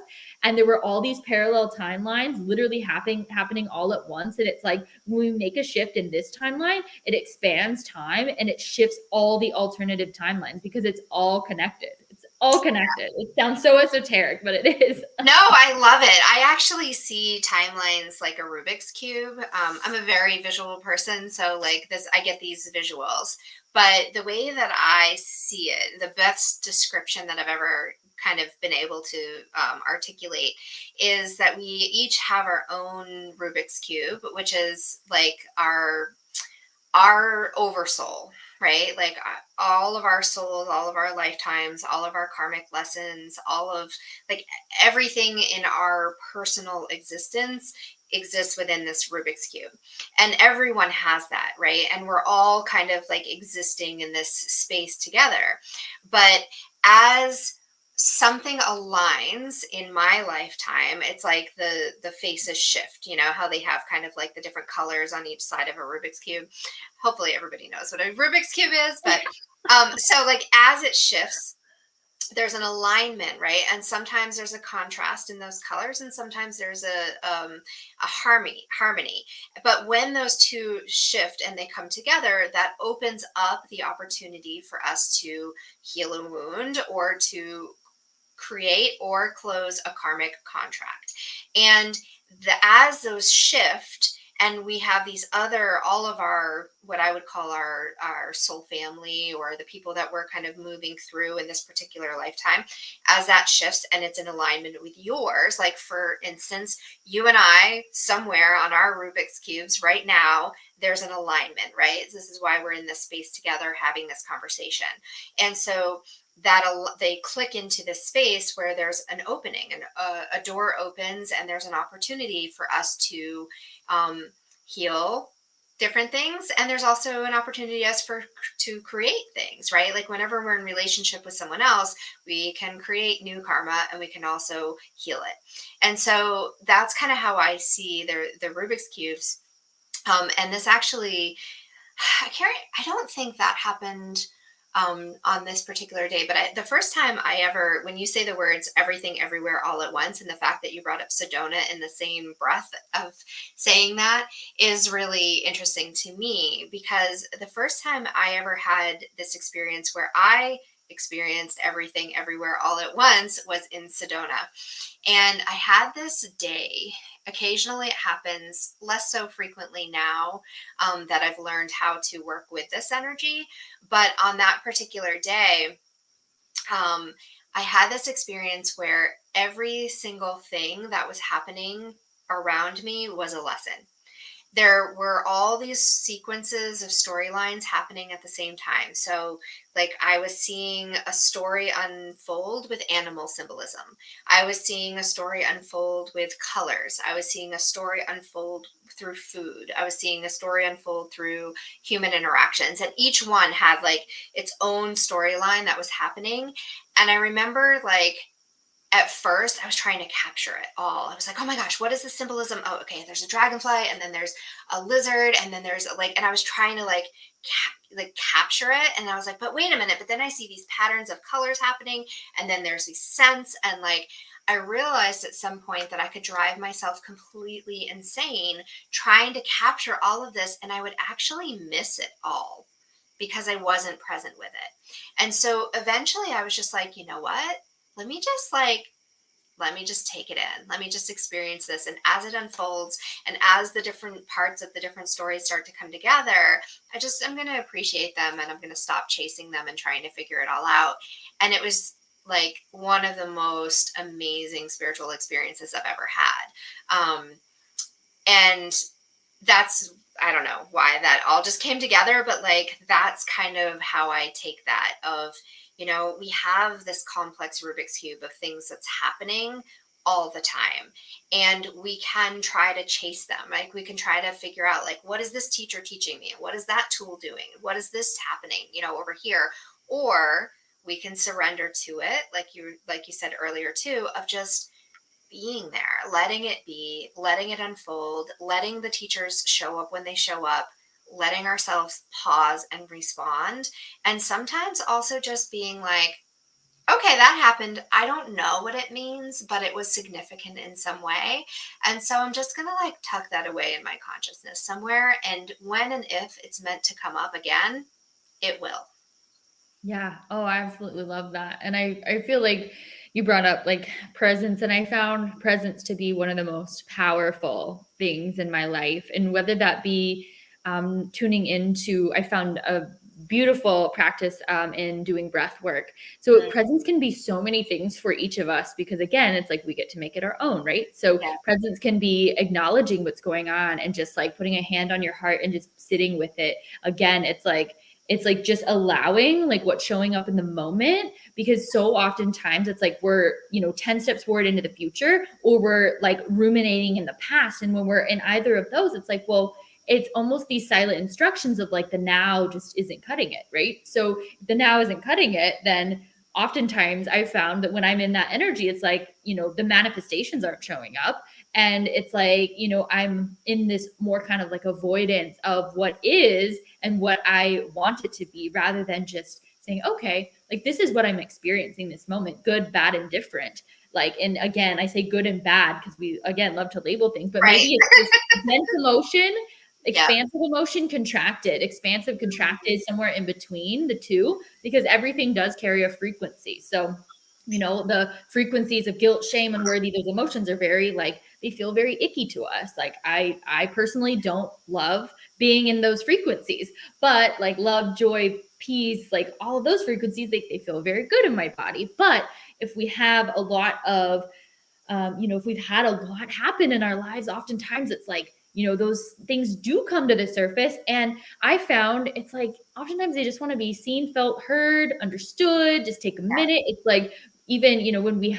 S2: And there were all these parallel timelines literally happening all at once. And it's like when we make a shift in this timeline, it expands time and it shifts all the alternative timelines because it's all connected. It's all connected. It sounds so esoteric, but it is.
S1: No, I love it. I actually see timelines like a Rubik's Cube. I'm a very visual person, so like this, I get these visuals. But the way that I see it, the best description that I've ever kind of been able to articulate is that we each have our own Rubik's Cube, which is like our oversoul, right? Like all of our souls, all of our lifetimes, all of our karmic lessons, all of like everything in our personal existence exists within this Rubik's Cube. And everyone has that, right? And we're all kind of like existing in this space together. But as something aligns in my lifetime, it's like the faces shift, you know how they have kind of like the different colors on each side of a Rubik's Cube. Hopefully everybody knows what a Rubik's Cube is, but so like as it shifts, there's an alignment, right? And sometimes there's a contrast in those colors, and sometimes there's a harmony. But when those two shift and they come together, that opens up the opportunity for us to heal a wound or to create or close a karmic contract. And as those shift, and we have these other, all of our, what I would call our soul family, or the people that we're kind of moving through in this particular lifetime, as that shifts and it's in alignment with yours, like for instance, you and I, somewhere on our Rubik's Cubes right now, there's an alignment, right? This is why we're in this space together having this conversation. And so that they click into this space where there's an opening, and a door opens, and there's an opportunity for us to heal different things, and there's also an opportunity to create things, right? Like whenever we're in relationship with someone else, we can create new karma, and we can also heal it. And so that's kind of how I see the Rubik's cubes. And this actually, I don't think that happened on this particular day. But the first time I ever, when you say the words everything, everywhere, all at once, and the fact that you brought up Sedona in the same breath of saying that is really interesting to me, because the first time I ever had this experience where I experienced everything, everywhere, all at once was in Sedona. And I had this day. Occasionally it happens, less so frequently now that I've learned how to work with this energy. But on that particular day, I had this experience where every single thing that was happening around me was a lesson. There were all these sequences of storylines happening at the same time. So, like, I was seeing a story unfold with animal symbolism. I was seeing a story unfold with colors. I was seeing a story unfold through food. I was seeing a story unfold through human interactions. And each one had like its own storyline that was happening. And I remember, like, at first I was trying to capture it all. I was like, oh my gosh, what is the symbolism? Oh, okay, there's a dragonfly, and then there's a lizard, and then there's like, and I was trying to like capture it. And I was like, but wait a minute, but then I see these patterns of colors happening, and then there's these scents, and like I realized at some point that I could drive myself completely insane trying to capture all of this, and I would actually miss it all because I wasn't present with it. And so eventually I was just like, you know what? Let me just take it in. Let me just experience this. And as it unfolds, and as the different parts of the different stories start to come together, I'm going to appreciate them, and I'm going to stop chasing them and trying to figure it all out. And it was like one of the most amazing spiritual experiences I've ever had. And that's, I don't know why that all just came together, but like, that's kind of how I take that of, we have this complex Rubik's Cube of things that's happening all the time, and we can try to chase them. Like we can try to figure out, like, what is this teacher teaching me, what is that tool doing, what is this happening, over here. Or we can surrender to it, like you said earlier too, of just being there, letting it be, letting it unfold, letting the teachers show up when they show up, letting ourselves pause and respond. And sometimes also just being like, okay, that happened. I don't know what it means, but it was significant in some way. And so I'm just going to like tuck that away in my consciousness somewhere. And when and if it's meant to come up again, it will.
S2: Yeah. Oh, I absolutely love that. And I feel like you brought up like presence, and I found presence to be one of the most powerful things in my life. And whether that be tuning into, I found a beautiful practice in doing breath work. So
S1: Mm,
S2: presence can be so many things for each of us, because again, it's like we get to make it our own, right? So
S1: yeah.
S2: presence can be acknowledging what's going on and just like putting a hand on your heart and just sitting with it. Again, it's like just allowing like what's showing up in the moment, because so oftentimes it's like we're 10 steps forward into the future, or we're like ruminating in the past. And when we're in either of those, it's like, well, it's almost these silent instructions of like the now just isn't cutting it, right? So if the now isn't cutting it, then oftentimes I've found that when I'm in that energy, it's like, the manifestations aren't showing up. And it's like, I'm in this more kind of like avoidance of what is and what I want it to be, rather than just saying, okay, like this is what I'm experiencing this moment, good, bad, and different. Like, and again, I say good and bad because we again love to label things, but
S1: Right.
S2: maybe it's just dense emotion,
S1: Yeah.
S2: expansive emotion, contracted, expansive, contracted, somewhere in between the two, because everything does carry a frequency. So, the frequencies of guilt, shame, and worthy, those emotions are very like, they feel very icky to us. Like I personally don't love being in those frequencies, but like love, joy, peace, like all of those frequencies, they feel very good in my body. But if we have a lot of if we've had a lot happen in our lives, oftentimes it's like, those things do come to the surface. And I found it's like, oftentimes they just want to be seen, felt, heard, understood, just take a minute. It's like, even, when we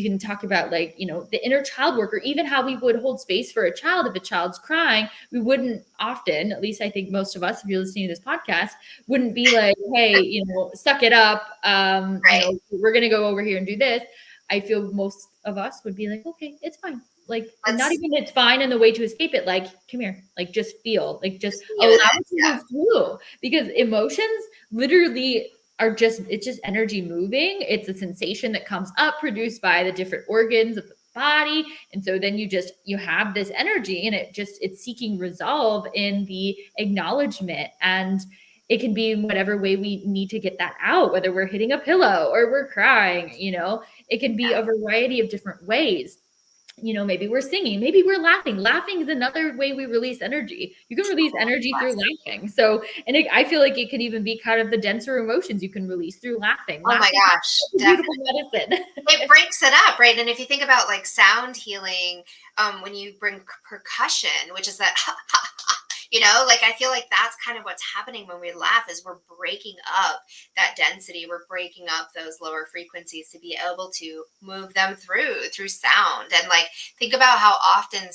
S2: can talk about like, the inner child work, or even how we would hold space for a child. If a child's crying, we wouldn't often, at least I think most of us, if you're listening to this podcast, wouldn't be like, hey, suck it up.
S1: Right.
S2: We're going to go over here and do this. I feel most of us would be like, okay, it's fine. Like, and not
S1: Let's
S2: even it's fine in the way to escape it. Like, come here, like, just feel, like, just
S1: just be
S2: allow
S1: with it.
S2: it to move through, because emotions literally it's just energy moving. It's a sensation that comes up, produced by the different organs of the body. And so then you have this energy, and it's seeking resolve in the acknowledgement. And it can be in whatever way we need to get that out, whether we're hitting a pillow or we're crying, it can be a variety of different ways. Maybe we're singing, maybe we're laughing. Laughing is another way we release energy. You can release energy through
S1: Yes.
S2: laughing. So, and I feel like it could even be kind of the denser emotions you can release through laughing.
S1: Oh my
S2: Laughing
S1: gosh,
S2: is a beautiful
S1: definitely.
S2: medicine.
S1: It breaks it up, right? And if you think about like sound healing, when you bring percussion, which is that, like I feel like that's kind of what's happening when we laugh, is we're breaking up that density, we're breaking up those lower frequencies to be able to move them through sound. And like think about how often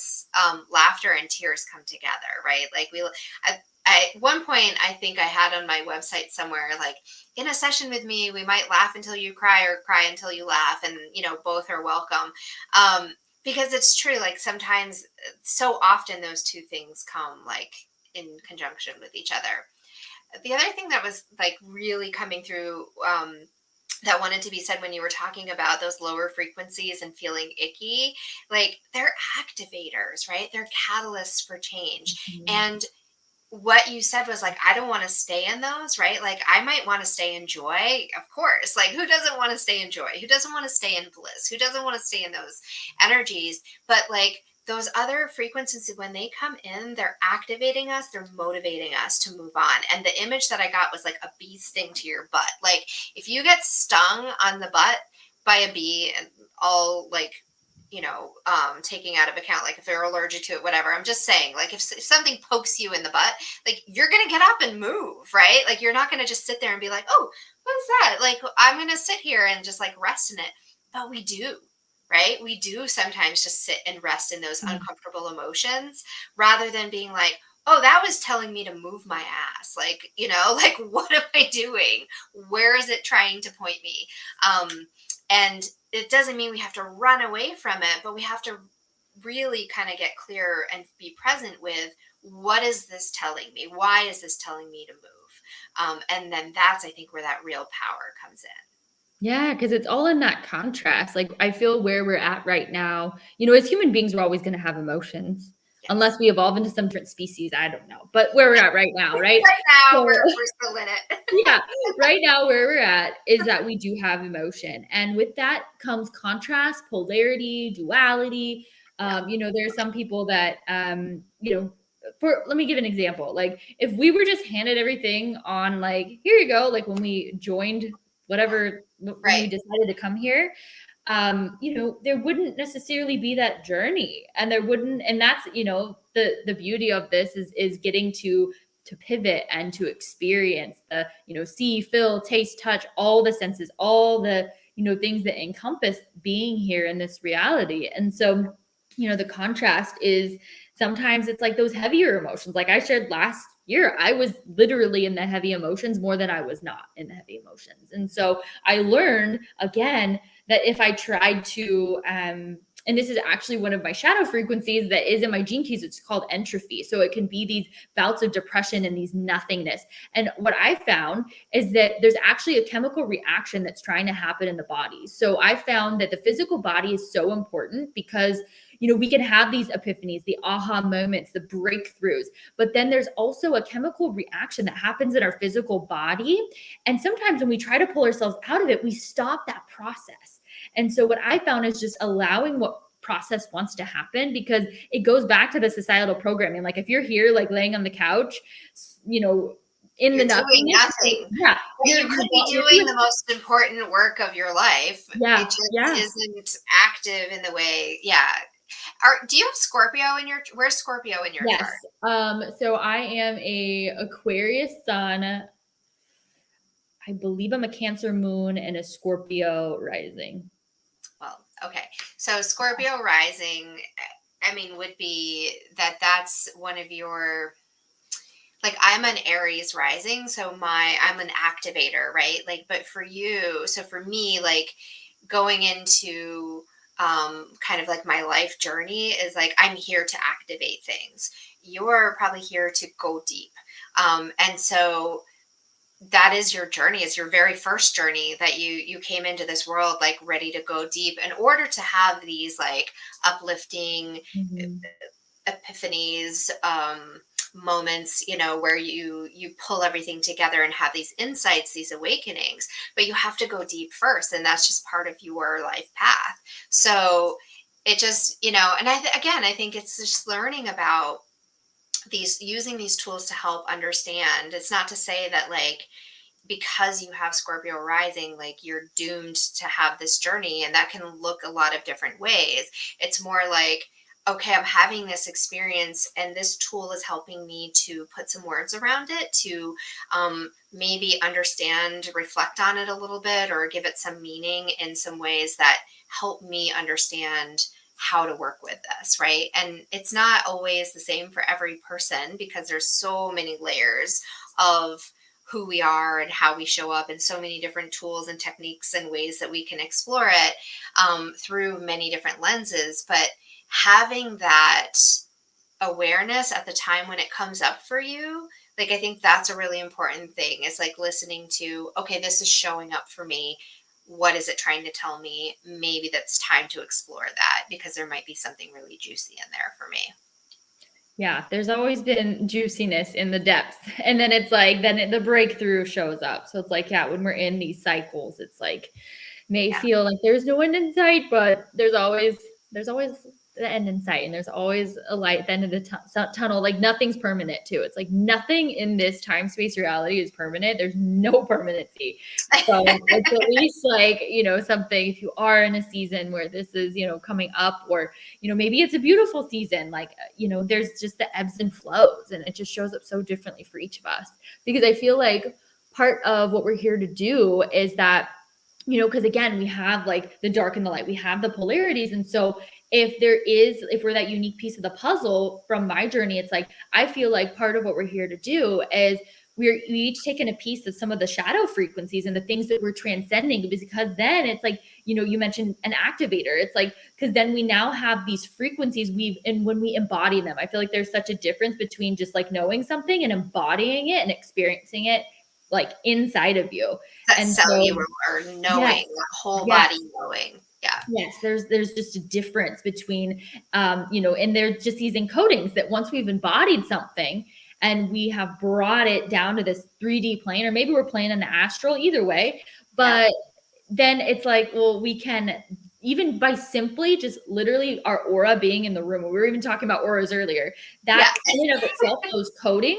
S1: laughter and tears come together, right? Like at one point, I think I had on my website somewhere, like, in a session with me, we might laugh until you cry or cry until you laugh. And, both are welcome. Because it's true, like sometimes, so often those two things come like in conjunction with each other. The other thing that was like really coming through, that wanted to be said when you were talking about those lower frequencies and feeling icky, like they're activators, right? They're catalysts for change.
S2: Mhm.
S1: And what you said was like, I don't want to stay in those, right? Like I might want to stay in joy, of course. Like who doesn't want to stay in joy? Who doesn't want to stay in bliss? Who doesn't want to stay in those energies? But like those other frequencies, when they come in, they're activating us, they're motivating us to move on. And the image that I got was like a bee sting to your butt. Like if you get stung on the butt by a bee, and all like, taking out of account, like if they're allergic to it, whatever. I'm just saying, like if something pokes you in the butt, like you're gonna get up and move, right? Like you're not gonna just sit there and be like, oh, what is that? Like I'm gonna sit here and just like rest in it. But we do. right? We do sometimes just sit and rest in those uncomfortable emotions rather than being like, oh, that was telling me to move my ass. Like, like, what am I doing? Where is it trying to point me? And it doesn't mean we have to run away from it, but we have to really kind of get clear and be present with, what is this telling me? Why is this telling me to move? And then that's, I think, where that real power comes in.
S2: Yeah, because it's all in that contrast. Like, I feel where we're at right now, as human beings, we're always going to have emotions
S1: Yes.
S2: unless we evolve into some different species. I don't know. But where we're at right now, right?
S1: Right now,
S2: So,
S1: we're still in it.
S2: yeah, right now where we're at is that we do have emotion. And with that comes contrast, polarity, duality.
S1: Yeah.
S2: There are some people that, let me give an example. Like, if we were just handed everything on, like, here you go, like when we joined whatever, when
S1: Right.
S2: we decided to come here, there wouldn't necessarily be that journey, and there wouldn't, and that's, the beauty of this is getting to pivot and to experience the, see, feel, taste, touch, all the senses, all the, things that encompass being here in this reality. And so, the contrast is sometimes it's like those heavier emotions. Like I shared last year, I was literally in the heavy emotions more than I was not in the heavy emotions. And so I learned again that if I tried to, and this is actually one of my shadow frequencies that is in my gene keys, it's called entropy. So it can be these bouts of depression and these nothingness. And what I found is that there's actually a chemical reaction that's trying to happen in the body. So I found that the physical body is so important because we can have these epiphanies, the aha moments, the breakthroughs, but then there's also a chemical reaction that happens in our physical body. And sometimes when we try to pull ourselves out of it, we stop that process. And so what I found is just allowing what process wants to happen, because it goes back to the societal programming. Like if you're here, like laying on the couch, in
S1: You're
S2: the
S1: doing
S2: nothingness,
S1: nothing.
S2: yeah,
S1: You could be doing the most important work of your life.
S2: yeah,
S1: It just
S2: yeah.
S1: isn't active in the way. Yeah. Do you have Scorpio in your, where's Scorpio in your
S2: Yes.
S1: chart?
S2: So I am a Aquarius sun. I believe I'm a Cancer moon and a Scorpio rising.
S1: Well, okay. So Scorpio rising, I mean, would be that's one of your, like, I'm an Aries rising, so I'm an activator, right? Like, but for you, so for me, like going into kind of like my life journey is like, I'm here to activate things. You're probably here to go deep. And so that is your journey, is your very first journey, that you came into this world like ready to go deep in order to have these like uplifting
S2: Mm-hmm.
S1: epiphanies, moments, where you pull everything together and have these insights, these awakenings. But you have to go deep first, and that's just part of your life path. So it just, and again, I think it's just learning about these, using these tools to help understand. It's not to say that, like, because you have Scorpio rising, like you're doomed to have this journey, and that can look a lot of different ways. It's more like, okay, I'm having this experience, and this tool is helping me to put some words around it, to maybe understand, reflect on it a little bit, or give it some meaning in some ways that help me understand how to work with this, right? And it's not always the same for every person, because there's so many layers of who we are and how we show up, and so many different tools and techniques and ways that we can explore it through many different lenses. But having that awareness at the time when it comes up for you, like, I think that's a really important thing, is like listening to, okay, this is showing up for me. What is it trying to tell me? Maybe that's time to explore that, because there might be something really juicy in there for me.
S2: Yeah, there's always been juiciness in the depths. And then it's like, the breakthrough shows up. So it's like, yeah, when we're in these cycles, it's like, may
S1: Yeah.
S2: feel like there's no end in sight, but there's always the end in sight, and there's always a light at the end of the tunnel. Like nothing's permanent too. It's like nothing in this time space reality is permanent. There's no permanency. So it's at least like, something, if you are in a season where this is, coming up, or, maybe it's a beautiful season, like, there's just the ebbs and flows, and it just shows up so differently for each of us. Because I feel like part of what we're here to do is that because again, we have like the dark and the light, we have the polarities. And so if we're that unique piece of the puzzle from my journey, it's like, I feel like part of what we're here to do is we each taking a piece of some of the shadow frequencies and the things that we're transcending, because then it's like, you mentioned an activator. It's like, because then we now have these frequencies and when we embody them, I feel like there's such a difference between just like knowing something and embodying it and experiencing it like inside of you.
S1: That
S2: And
S1: cellular
S2: so, yes,
S1: knowing, that whole
S2: yes,
S1: body knowing. Yeah.
S2: yes, there's just a difference between, and there's just these encodings that once we've embodied something and we have brought it down to this 3D plane, or maybe we're playing in the astral, either way,
S1: Yeah.
S2: but then it's like, well, we can, even by simply just literally our aura being in the room. We were even talking about auras earlier.
S1: Yeah.
S2: That in and of itself, those codings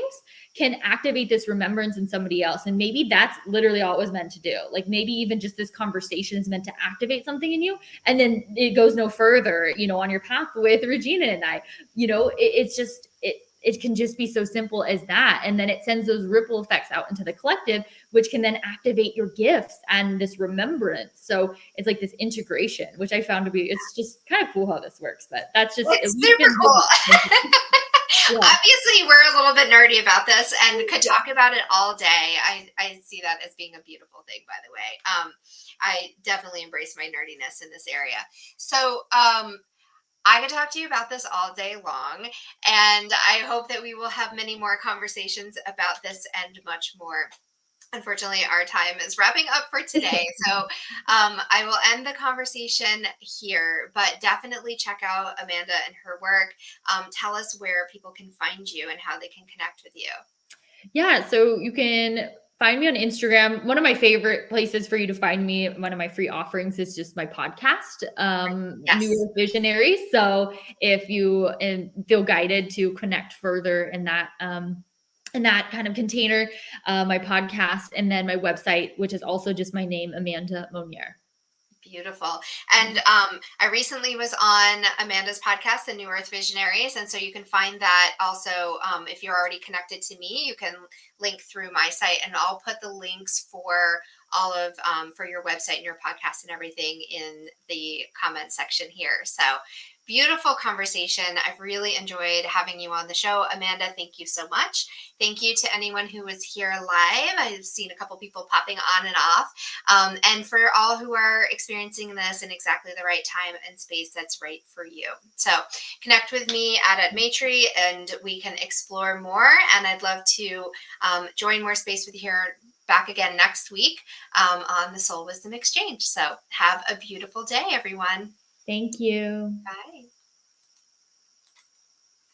S2: can activate this remembrance in somebody else. And maybe that's literally all it was meant to do. Like maybe even just this conversation is meant to activate something in you. And then it goes no further, on your path with Regina and I, it's just, it can just be so simple as that. And then it sends those ripple effects out into the collective, which can then activate your gifts and this remembrance. So it's like this integration, which I found to be, it's just kind of cool how this works, but that's just,
S1: It's super cool.
S2: Yeah.
S1: Obviously, we're a little bit nerdy about this and could talk about it all day. I see that as being a beautiful thing, by the way. I definitely embrace my nerdiness in this area. So, I could talk to you about this all day long, and I hope that we will have many more conversations about this and much more. Unfortunately, our time is wrapping up for today. So I will end the conversation here, but definitely check out Amanda and her work. Tell us where people can find you and how they can connect with you.
S2: Yeah, so you can find me on Instagram. One of my favorite places for you to find me, one of my free offerings is just my podcast, New
S1: Yes.
S2: Earth Visionaries. So if you feel guided to connect further in that kind of container, my podcast, and then my website, which is also just my name, Amanda Monnier.
S1: Beautiful. And I recently was on Amanda's podcast, The New Earth Visionaries. And so you can find that also. If you're already connected to me, you can link through my site, and I'll put the links for all of for your website and your podcast and everything in the comment section here. So beautiful conversation. I've really enjoyed having you on the show. Amanda, thank you so much. Thank you to anyone who was here live. I've seen a couple people popping on and off. And for all who are experiencing this in exactly the right time and space that's right for you. So connect with me at Matri and we can explore more. And I'd love to join more space with you here back again next week on the Soul Wisdom Exchange. So have a beautiful day, everyone.
S2: Thank you.
S1: Bye.